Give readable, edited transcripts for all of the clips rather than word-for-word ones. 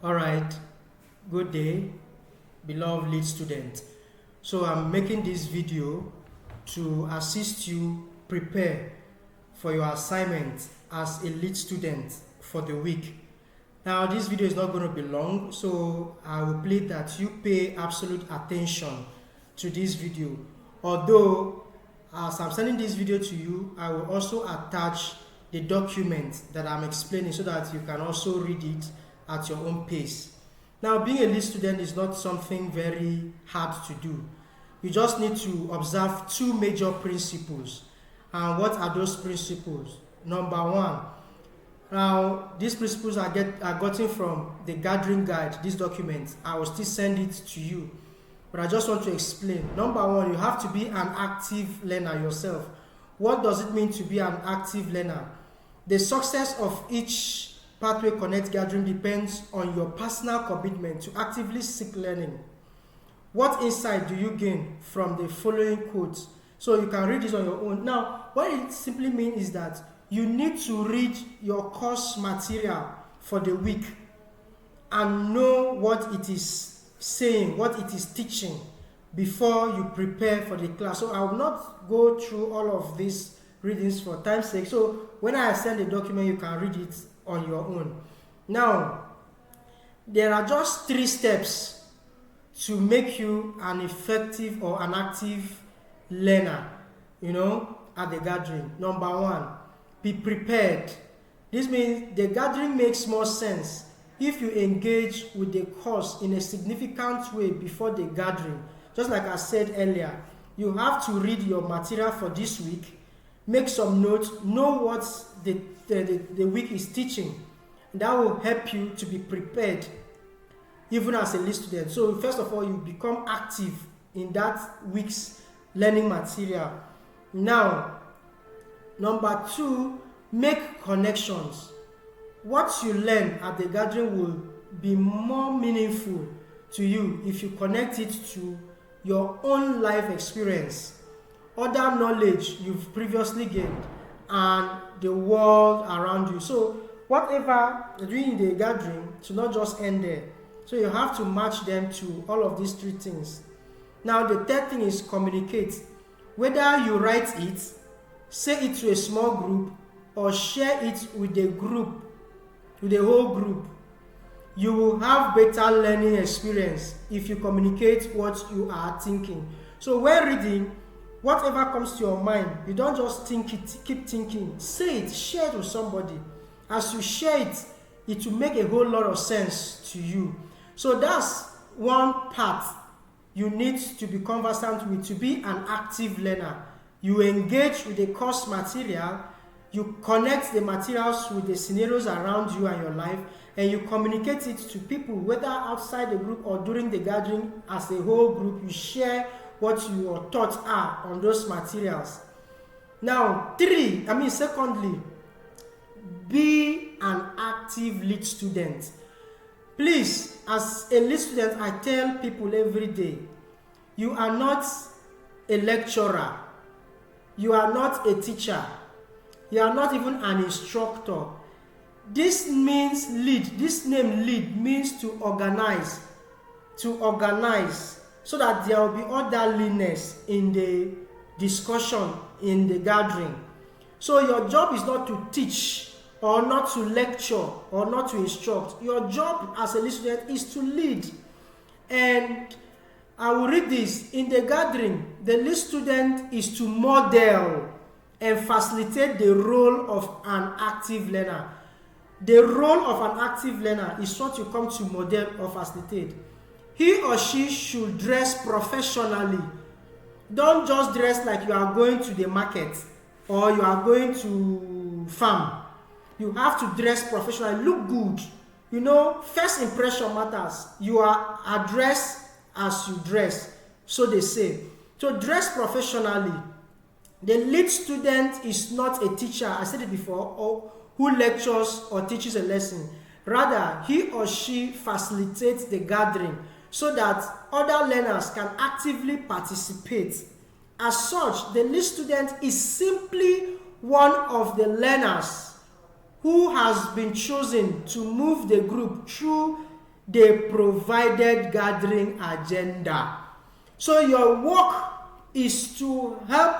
All right, good day, beloved lead student. So I'm making this video to assist you prepare for your assignment as a lead student for the week. Now this video is not going to be long, so I will plead that you pay absolute attention to this video. Although as I'm sending this video to you, I will also attach the document that I'm explaining so that you can also read it at your own pace. Now, being a lead student is not something very hard to do. You just need to observe two major principles. And what are those principles? Number one, now these principles are gotten from the gathering guide, this document. I will still send it to you, but I just want to explain. Number one, you have to be an active learner yourself. What does it mean to be an active learner? The success of each Pathway Connect gathering depends on your personal commitment to actively seek learning. What insight do you gain from the following quotes? So you can read this on your own. Now, what it simply means is that you need to read your course material for the week and know what it is saying, what it is teaching before you prepare for the class. So I will not go through all of these readings for time's sake. So when I send the document, you can read it on your own. Now, there are just 3 steps to make you an effective or an active learner, at the gathering. Number one, be prepared. This means the gathering makes more sense if you engage with the course in a significant way before the gathering. Just like I said earlier, you have to read your material for this week, make some notes, know what the week is teaching. That will help you to be prepared even as a lead student. So first of all, you become active in that week's learning material. Now, number 2, make connections. What you learn at the gathering will be more meaningful to you if you connect it to your own life experience, other knowledge you've previously gained, and the world around you. So whatever you're doing in the gathering should not just end there. So you have to match them to all of these 3 things. Now the third thing is communicate. Whether you write it, say it to a small group, or share it with the group, with the whole group, you will have better learning experience if you communicate what you are thinking. So when reading, whatever comes to your mind, you don't just think it, keep thinking. Say it, share it with somebody. As you share it, it will make a whole lot of sense to you. So that's one part you need to be conversant with to be an active learner. You engage with the course material, you connect the materials with the scenarios around you and your life, and you communicate it to people, whether outside the group or during the gathering as a whole group. You share what your thoughts are on those materials. Now, secondly, be an active lead student. Please, as a lead student, I tell people every day, you are not a lecturer, you are not a teacher, you are not even an instructor. This means lead. This name lead means to organize, so that there will be orderliness in the discussion, in the gathering. So your job is not to teach, or not to lecture, or not to instruct. Your job as a lead student is to lead. And I will read this. In the gathering, the lead student is to model and facilitate the role of an active learner. The role of an active learner is what you come to model or facilitate. He or she should dress professionally. Don't just dress like you are going to the market or you are going to farm. You have to dress professionally, look good. First impression matters. You are addressed as you dress, so they say. So dress professionally. The lead student is not a teacher, I said it before, or who lectures or teaches a lesson. Rather, he or she facilitates the gathering so that other learners can actively participate. As such, the lead student is simply one of the learners who has been chosen to move the group through the provided gathering agenda. So your work is to help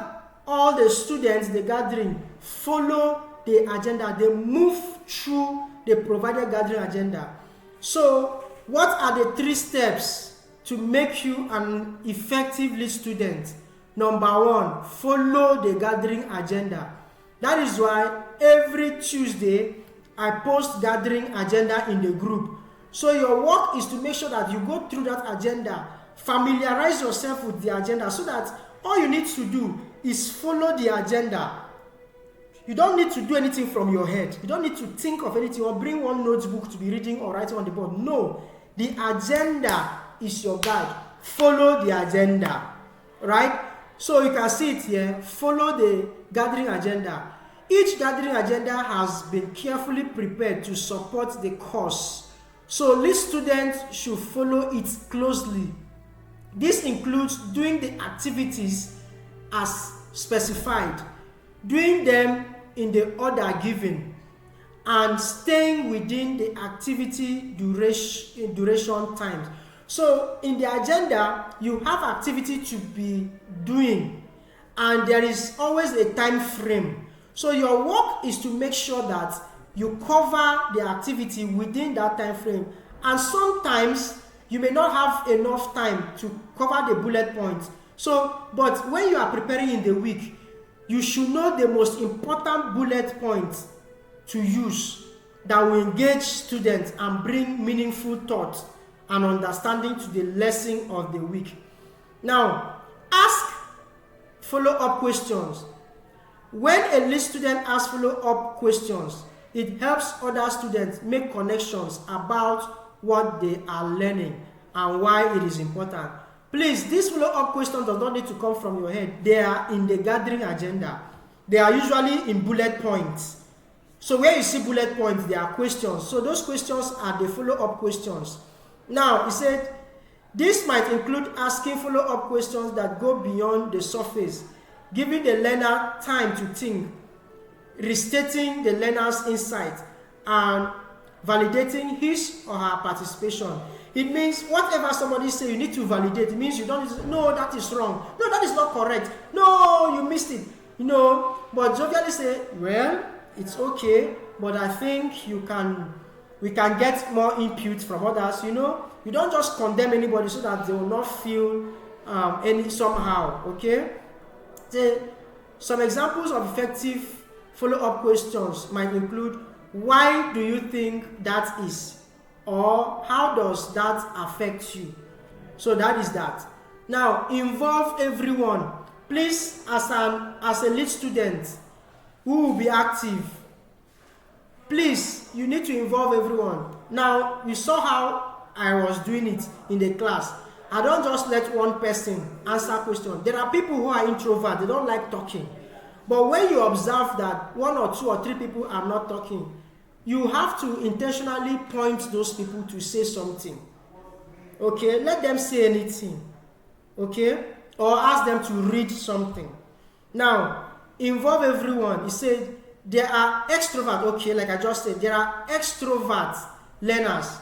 all the students, the gathering, follow the agenda. They move through the provided gathering agenda. So what are the 3 steps to make you an effective lead student? Number 1, follow the gathering agenda. That is why every Tuesday I post gathering agenda in the group. So your work is to make sure that you go through that agenda, familiarize yourself with the agenda, so that all you need to do is follow the agenda. You don't need to do anything from your head. You don't need to think of anything or bring one notebook to be reading or writing on the board. No, the agenda is your guide. Follow the agenda, right? So you can see it here. Follow the gathering agenda. Each gathering agenda has been carefully prepared to support the course. So lead students should follow it closely. This includes doing the activities as specified, doing them in the order given, and staying within the activity duration times. So in the agenda, you have activity to be doing, and there is always a time frame. So your work is to make sure that you cover the activity within that time frame. And sometimes you may not have enough time to cover the bullet points. So, but when you are preparing in the week, you should know the most important bullet points to use that will engage students and bring meaningful thought and understanding to the lesson of the week. Now, ask follow-up questions. When a lead student asks follow-up questions, it helps other students make connections about what they are learning and why it is important. Please, these follow-up questions do not need to come from your head. They are in the gathering agenda. They are usually in bullet points. So where you see bullet points, there are questions. So those questions are the follow-up questions. Now, he said, this might include asking follow-up questions that go beyond the surface, giving the learner time to think, restating the learner's insight, and validating his or her participation. It means whatever somebody says, you need to validate. It means you don't need to say, no, that is wrong. No, that is not correct. No, you missed it. You know, but jovially say, well, it's okay, but I think we can get more input from others. You know, you don't just condemn anybody so that they will not feel somehow. Okay. Some examples of effective follow-up questions might include, why do you think that is? Or how does that affect you? So that is that. Now, involve everyone. Please, as a lead student who will be active, please, you need to involve everyone. Now, you saw how I was doing it in the class. I don't just let one person answer questions. There are people who are introverts. They don't like talking. But when you observe that 1 or 2 or 3 people are not talking, you have to intentionally point those people to say something. Okay? Let them say anything. Okay? Or ask them to read something. Now, involve everyone. He said, there are extroverts. Okay, like I just said, there are extrovert learners,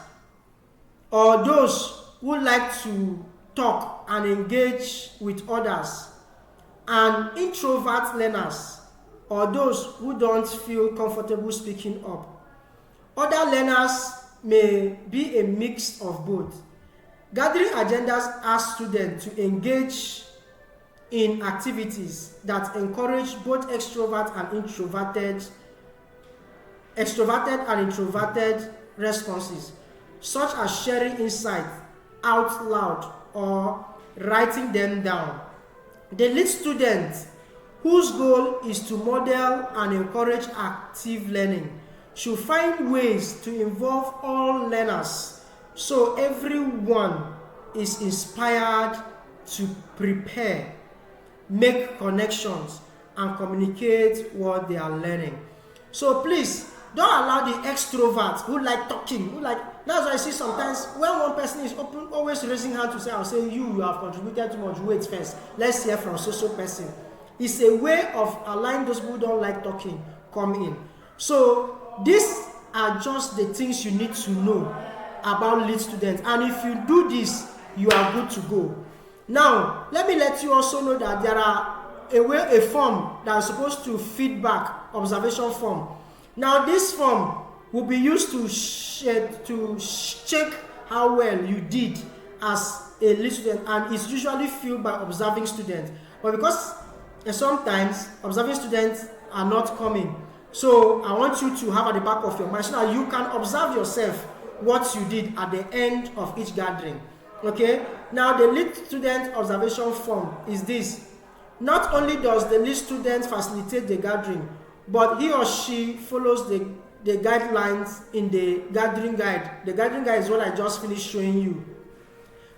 or those who like to talk and engage with others, and introvert learners, or those who don't feel comfortable speaking up. Other learners may be a mix of both. Gathering agendas ask students to engage in activities that encourage both extroverted and introverted responses, such as sharing insights out loud or writing them down. The lead student, whose goal is to model and encourage active learning, should find ways to involve all learners so everyone is inspired to prepare, make connections, and communicate what they are learning. So please, don't allow the extroverts who like talking, that's why I see sometimes when one person is open, always raising hand to say, I'll say, you have contributed too much, wait first, let's hear from so person. It's a way of allowing those who don't like talking come in. So these are just the things you need to know about lead students. And if you do this, you are good to go. Now, let me let you also know that there are a form that is supposed to feedback observation form. Now, this form will be used to check how well you did as a lead student, and it's usually filled by observing students. But because sometimes observing students are not coming, so I want you to have at the back of your mind so that you can observe yourself what you did at the end of each gathering. Okay? Now, the lead student observation form is this. Not only does the lead student facilitate the gathering, but he or she follows the guidelines in the gathering guide. The gathering guide is what I just finished showing you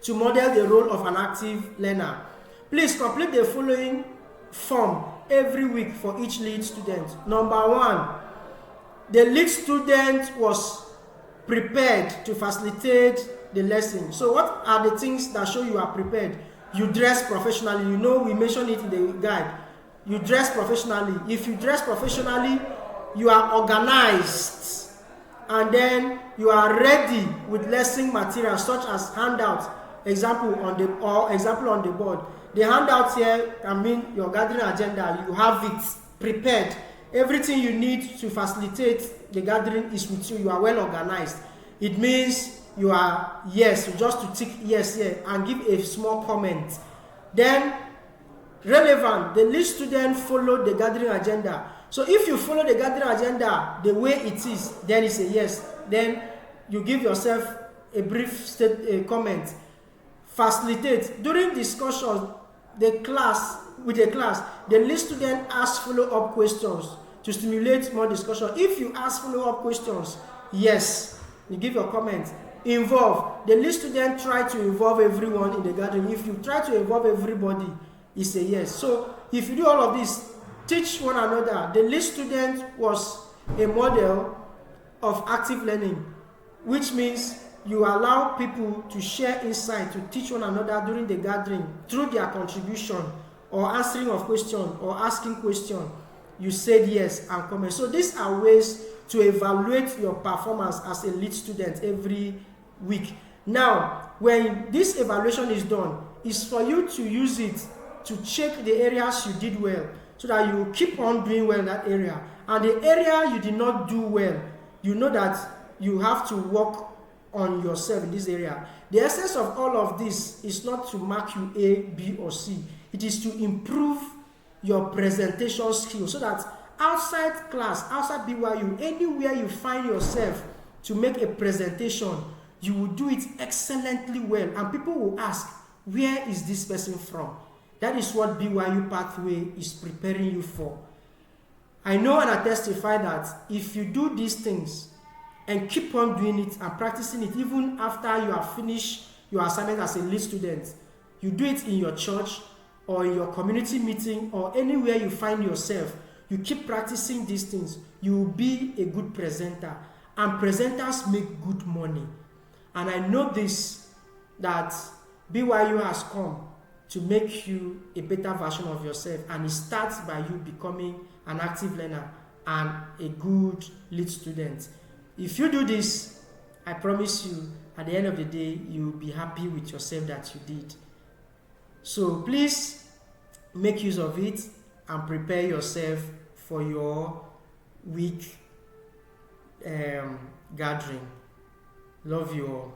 to model the role of an active learner. Please complete the following form every week for each lead student. Number 1, the lead student was prepared to facilitate the lesson. So what are the things that show you are prepared? You dress professionally. You know, we mentioned it in the guide. You dress professionally. If you dress professionally, you are organized, and then you are ready with lesson material such as handouts, example on the board. The handouts here, I mean your gathering agenda, you have it prepared. Everything you need to facilitate the gathering is with you. You are well organized. It means you are yes, just to tick yes here and give a small comment. Then relevant, the lead student followed the gathering agenda. So if you follow the gathering agenda the way it is, then it's a yes. Then you give yourself a brief comment. Facilitate. During discussions, the class, the lead student asks follow-up questions to stimulate more discussion. If you ask follow-up questions, yes, you give your comment. Involve. The lead student try to involve everyone in the gathering. If you try to involve everybody, it's a yes. So if you do all of this, teach one another. The lead student was a model of active learning, which means you allow people to share insight, to teach one another during the gathering through their contribution or answering of questions or asking questions. You said yes and comment. So these are ways to evaluate your performance as a lead student every week. Now, when this evaluation is done, it's for you to use it to check the areas you did well, so that you keep on doing well in that area. And the area you did not do well, you know that you have to work on yourself in this area. The essence of all of this is not to mark you A, B, or C. It is to improve your presentation skills so that outside class, outside BYU, anywhere you find yourself to make a presentation, you will do it excellently well. And people will ask, where is this person from? That is what BYU Pathway is preparing you for. I know and I testify that if you do these things and keep on doing it and practicing it even after you have finished your assignment as a lead student, you do it in your church or in your community meeting or anywhere you find yourself, you keep practicing these things, you will be a good presenter. And presenters make good money. And I know this, that BYU has come to make you a better version of yourself, and it starts by you becoming an active learner and a good lead student. If you do this, I promise you, at the end of the day, you'll be happy with yourself that you did. So please make use of it and prepare yourself for your week gathering. Love you all.